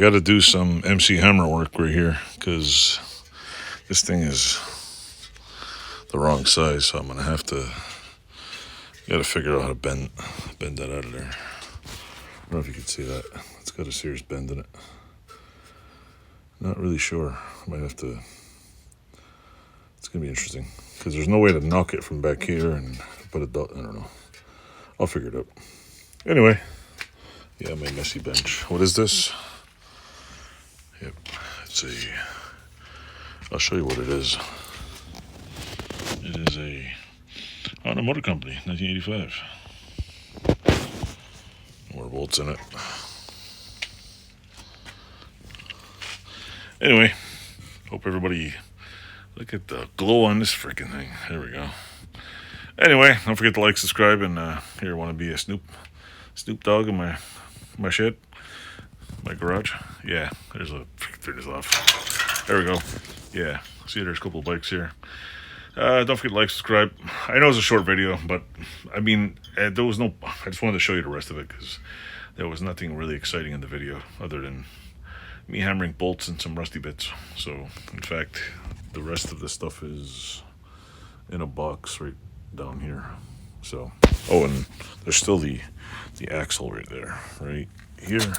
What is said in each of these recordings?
got to do some MC Hammer work right here because this thing is the wrong size, so I'm gonna have to figure out how to bend that out of there. I don't know if you can see that. It's got a serious bend in it. Not really sure. I might have to. It's gonna be interesting because there's no way to knock it from back here and put it. I don't know. I'll figure it out. Anyway, yeah, my messy bench. What is this? Yep, it's a. I'll show you what it is. It is a Honda Motor Company, 1985. More bolts in it. Anyway, hope everybody look at the glow on this freaking thing. There we go. Anyway, don't forget to like, subscribe, and here, want to be a Snoop Dogg in my shed, my garage. Yeah, there's a turn this off. There we go. Yeah, see, there's a couple of bikes here. Don't forget to like, subscribe. I know it's a short video, but I mean, there was no. I just wanted to show you the rest of it because there was nothing really exciting in the video other than me hammering bolts and some rusty bits. So, in fact, the rest of the stuff is in a box right down here. So, oh, and there's still the axle right there, right here.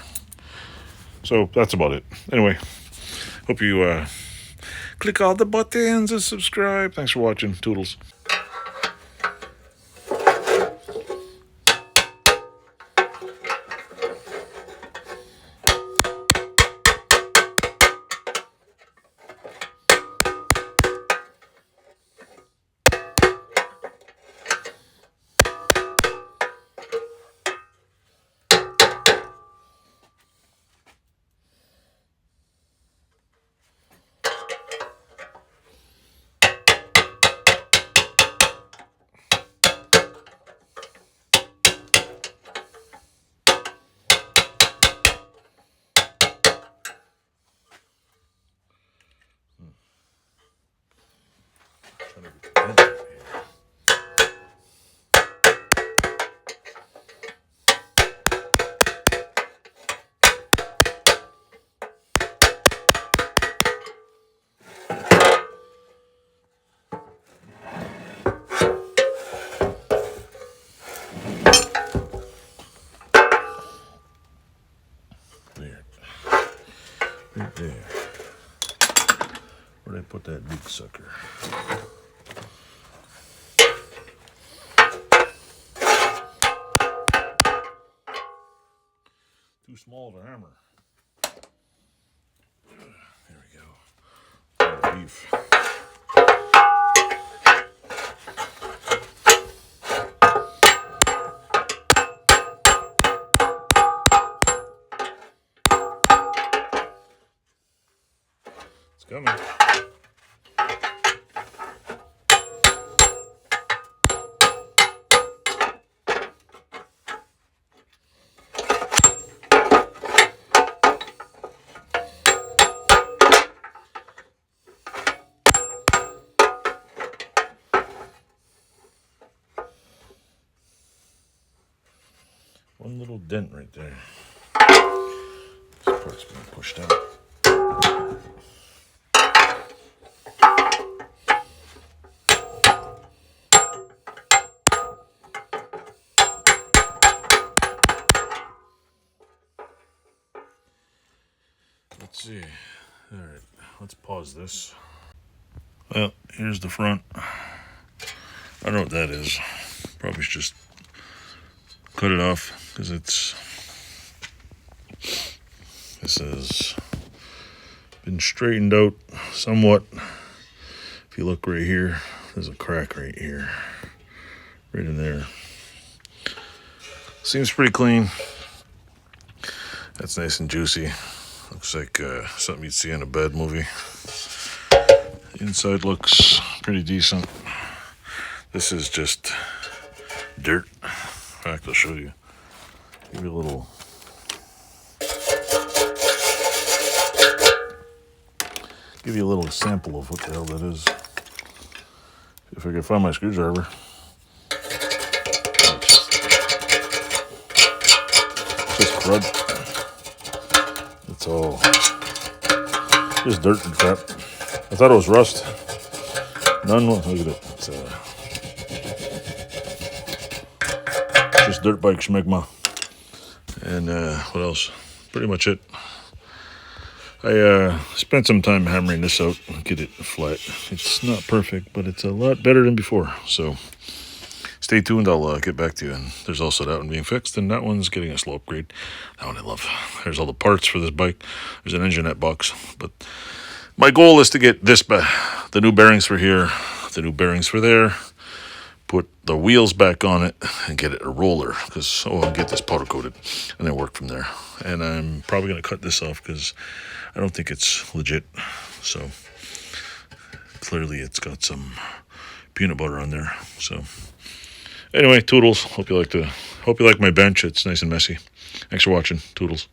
So that's about it. Anyway, hope you click all the buttons and subscribe. Thanks for watching. Toodles. Right there. Where'd I put that big sucker? Too small of a hammer. There we go. Beef. It's coming. One little dent right there. This part's being pushed out. Let's see. All right, let's pause this. Well, here's the front. I don't know what that is. Probably should just cut it off because this has been straightened out somewhat. If you look right here, there's a crack right here, right in there. Seems pretty clean. That's nice and juicy. Looks like something you'd see in a bad movie. Inside looks pretty decent. This is just dirt. In fact, I'll show you. Give you a little. Give you a little sample of what the hell that is. If I can find my screwdriver. It's just crud. It's all just dirt and crap. I thought it was rust. None. Look at it. It's just dirt bike schmegma. And what else? Pretty much it. I spent some time hammering this out and get it flat. It's not perfect, but it's a lot better than before. So stay tuned. I'll get back to you. And there's also that one being fixed, and that one's getting a slow upgrade. That one I love. There's all the parts for this bike. There's an enginette box. But my goal is to get this back. The new bearings for here, the new bearings for there. Put the wheels back on it and get it a roller, because I'll get this powder coated and then work from there. And I'm probably going to cut this off because I don't think it's legit. So clearly it's got some peanut butter on there. So anyway, toodles. Hope you like my bench. It's nice and messy. Thanks for watching. Toodles.